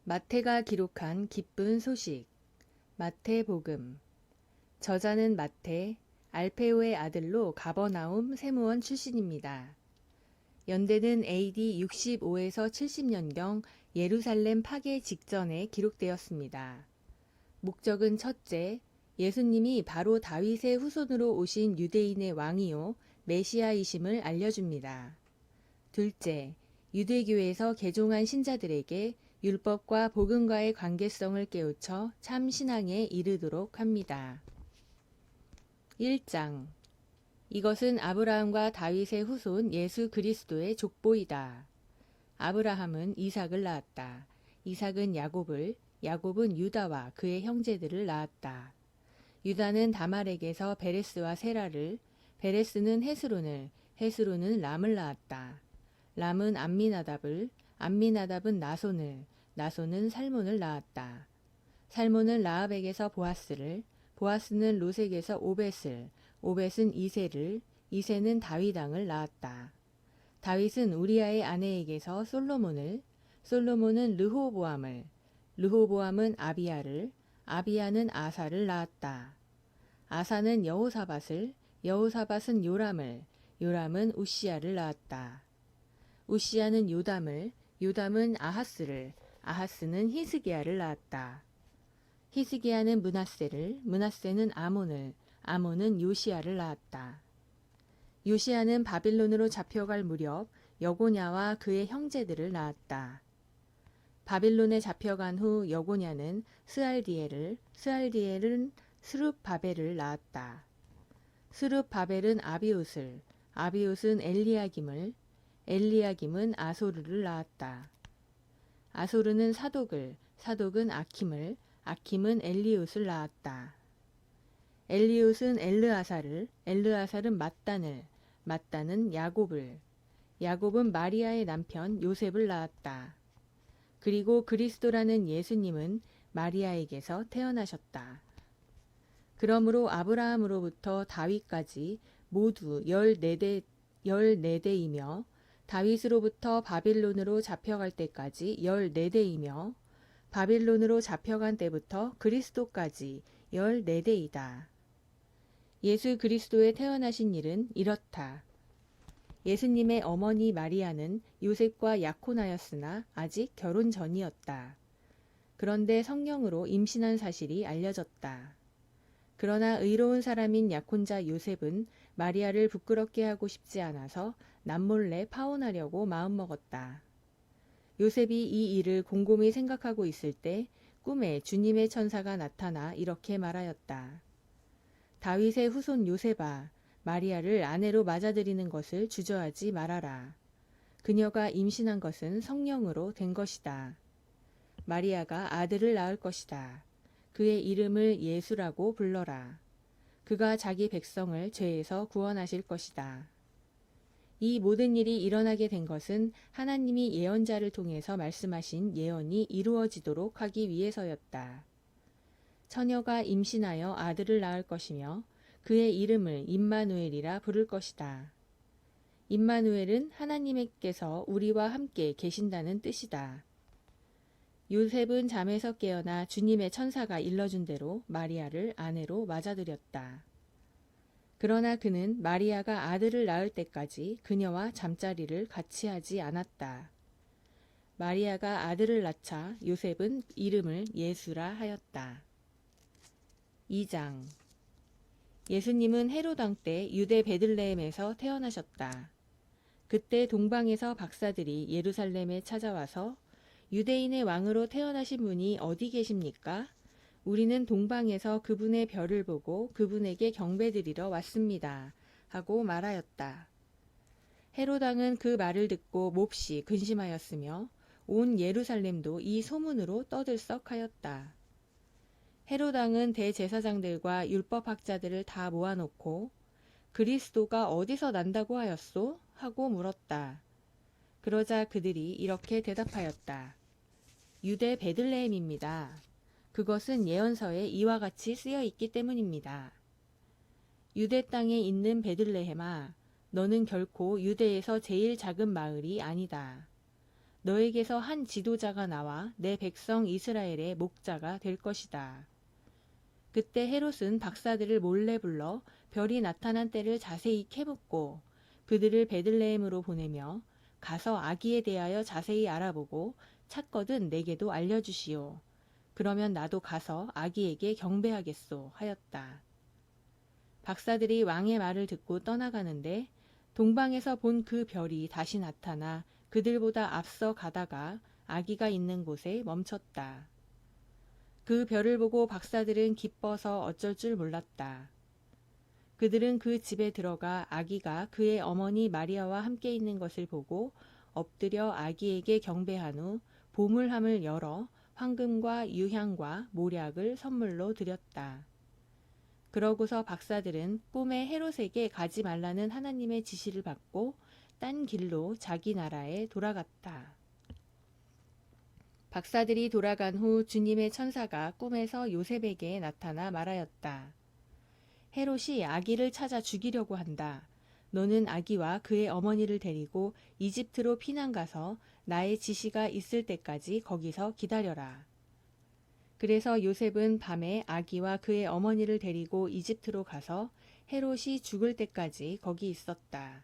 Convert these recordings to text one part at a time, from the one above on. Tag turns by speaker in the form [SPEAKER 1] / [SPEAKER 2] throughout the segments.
[SPEAKER 1] 마태가 기록한 기쁜 소식. 마태복음. 저자는 마태, 알페오의 아들로 가버나움 세무원 출신입니다. 연대는 AD 65에서 70년경 예루살렘 파괴 직전에 기록되었습니다. 목적은 첫째, 예수님이 바로 다윗의 후손으로 오신 유대인의 왕이요 메시아이심을 알려줍니다. 둘째, 유대교에서 개종한 신자들에게 율법과 복음과의 관계성을 깨우쳐 참 신앙에 이르도록 합니다. 1장. 이것은 아브라함과 다윗의 후손 예수 그리스도의 족보이다. 아브라함은 이삭을 낳았다. 이삭은 야곱을, 야곱은 유다와 그의 형제들을 낳았다. 유다는 다말에게서 베레스와 세라를, 베레스는 헤스론을, 헤스론은 람을 낳았다. 람은 암미나답을, 암미나답은 나손을, 나손은 살몬을 낳았다. 살몬은 라합에게서 보아스를, 보아스는 로색에서 오벳을, 오벳은 이새를, 이새는 다윗왕을 낳았다. 다윗은 우리아의 아내에게서 솔로몬을, 솔로몬은 르호보암을, 르호보암은 아비야를, 아비야는 아사를 낳았다. 아사는 여호사밧을, 여호사밧은 요람을, 요람은 우시야를 낳았다. 우시야는 요담을, 요담은 아하스를, 아하스는 히스기야를 낳았다. 히스기야는 므낫세를, 므낫세는 아몬을, 아몬은 요시야를 낳았다. 요시야는 바빌론으로 잡혀갈 무렵 여고냐와 그의 형제들을 낳았다. 바빌론에 잡혀간 후 여고냐는 스알디엘을, 스알디엘은 스룹바벨을 낳았다. 스룹바벨은 아비옷을, 아비옷은 엘리야김을, 엘리야김은 아소르를 낳았다. 아소르는 사독을, 사독은 아킴을, 아킴은 엘리옷을 낳았다. 엘리옷은 엘르아사를, 엘르아살은 mat단을, mat단은 야곱을, 야곱은 마리아의 남편 요셉을 낳았다. 그리고 그리스도라는 예수님은 마리아에게서 태어나셨다. 그러므로 아브라함으로부터 다윗까지 모두 14대이며 다윗으로부터 바빌론으로 잡혀갈 때까지 14대이며 바빌론으로 잡혀간 때부터 그리스도까지 14대이다. 예수 그리스도의 태어나신 일은 이렇다. 예수님의 어머니 마리아는 요셉과 약혼하였으나 아직 결혼 전이었다. 그런데 성령으로 임신한 사실이 알려졌다. 그러나 의로운 사람인 약혼자 요셉은 마리아를 부끄럽게 하고 싶지 않아서 남몰래 파혼하려고 마음먹었다. 요셉이 이 일을 곰곰이 생각하고 있을 때 꿈에 주님의 천사가 나타나 이렇게 말하였다. 다윗의 후손 요셉아, 마리아를 아내로 맞아들이는 것을 주저하지 말아라. 그녀가 임신한 것은 성령으로 된 것이다. 마리아가 아들을 낳을 것이다. 그의 이름을 예수라고 불러라. 그가 자기 백성을 죄에서 구원하실 것이다. 이 모든 일이 일어나게 된 것은 하나님이 예언자를 통해서 말씀하신 예언이 이루어지도록 하기 위해서였다. 처녀가 임신하여 아들을 낳을 것이며 그의 이름을 임마누엘이라 부를 것이다. 임마누엘은 하나님께서 우리와 함께 계신다는 뜻이다. 요셉은 잠에서 깨어나 주님의 천사가 일러준 대로 마리아를 아내로 맞아들였다. 그러나 그는 마리아가 아들을 낳을 때까지 그녀와 잠자리를 같이 하지 않았다. 마리아가 아들을 낳자 요셉은 이름을 예수라 하였다. 2장. 예수님은 헤롯 왕 때 유대 베들레헴에서 태어나셨다. 그때 동방에서 박사들이 예루살렘에 찾아와서 유대인의 왕으로 태어나신 분이 어디 계십니까? 우리는 동방에서 그분의 별을 보고 그분에게 경배드리러 왔습니다. 하고 말하였다. 헤롯 왕은 그 말을 듣고 몹시 근심하였으며 온 예루살렘도 이 소문으로 떠들썩하였다. 헤롯 왕은 대제사장들과 율법학자들을 다 모아놓고 그리스도가 어디서 난다고 하였소? 하고 물었다. 그러자 그들이 이렇게 대답하였다. 유대 베들레헴입니다. 그것은 예언서에 이와 같이 쓰여 있기 때문입니다. 유대 땅에 있는 베들레헴아, 너는 결코 유대에서 제일 작은 마을이 아니다. 너에게서 한 지도자가 나와 내 백성 이스라엘의 목자가 될 것이다. 그때 헤롯은 박사들을 몰래 불러 별이 나타난 때를 자세히 캐묻고 그들을 베들레헴으로 보내며 가서 아기에 대하여 자세히 알아보고 찾거든 내게도 알려주시오. 그러면 나도 가서 아기에게 경배하겠소 하였다. 박사들이 왕의 말을 듣고 떠나가는데 동방에서 본 그 별이 다시 나타나 그들보다 앞서 가다가 아기가 있는 곳에 멈췄다. 그 별을 보고 박사들은 기뻐서 어쩔 줄 몰랐다. 그들은 그 집에 들어가 아기가 그의 어머니 마리아와 함께 있는 것을 보고 엎드려 아기에게 경배한 후 보물함을 열어 황금과 유향과 모략을 선물로 드렸다. 그러고서 박사들은 꿈에 헤롯에게 가지 말라는 하나님의 지시를 받고 딴 길로 자기 나라에 돌아갔다. 박사들이 돌아간 후 주님의 천사가 꿈에서 요셉에게 나타나 말하였다. 헤롯이 아기를 찾아 죽이려고 한다. 너는 아기와 그의 어머니를 데리고 이집트로 피난 가서 나의 지시가 있을 때까지 거기서 기다려라. 그래서 요셉은 밤에 아기와 그의 어머니를 데리고 이집트로 가서 헤롯이 죽을 때까지 거기 있었다.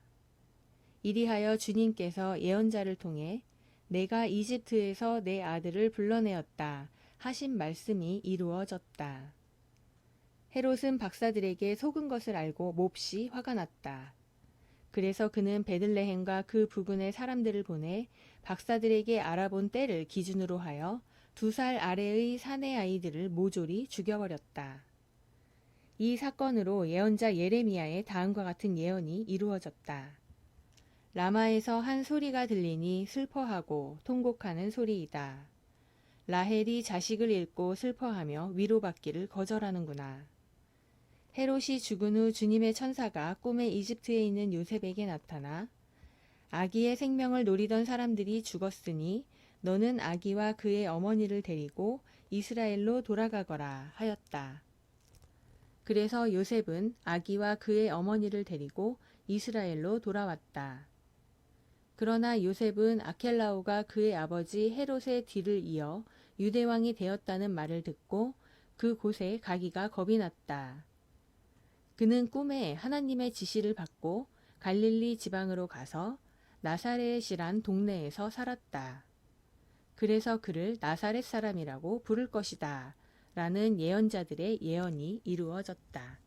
[SPEAKER 1] 이리하여 주님께서 예언자를 통해 내가 이집트에서 내 아들을 불러내었다 하신 말씀이 이루어졌다. 헤롯은 박사들에게 속은 것을 알고 몹시 화가 났다. 그래서 그는 베들레헴과 그 부근의 사람들을 보내 박사들에게 알아본 때를 기준으로 하여 2살 아래의 사내 아이들을 모조리 죽여버렸다. 이 사건으로 예언자 예레미야의 다음과 같은 예언이 이루어졌다. 라마에서 한 소리가 들리니 슬퍼하고 통곡하는 소리이다. 라헬이 자식을 잃고 슬퍼하며 위로받기를 거절하는구나. 헤롯이 죽은 후 주님의 천사가 꿈에 이집트에 있는 요셉에게 나타나 아기의 생명을 노리던 사람들이 죽었으니 너는 아기와 그의 어머니를 데리고 이스라엘로 돌아가거라 하였다. 그래서 요셉은 아기와 그의 어머니를 데리고 이스라엘로 돌아왔다. 그러나 요셉은 아켈라오가 그의 아버지 헤롯의 뒤를 이어 유대왕이 되었다는 말을 듣고 그 곳에 가기가 겁이 났다. 그는 꿈에 하나님의 지시를 받고 갈릴리 지방으로 가서 나사렛이란 동네에서 살았다. 그래서 그를 나사렛 사람이라고 부를 것이다 라는 예언자들의 예언이 이루어졌다.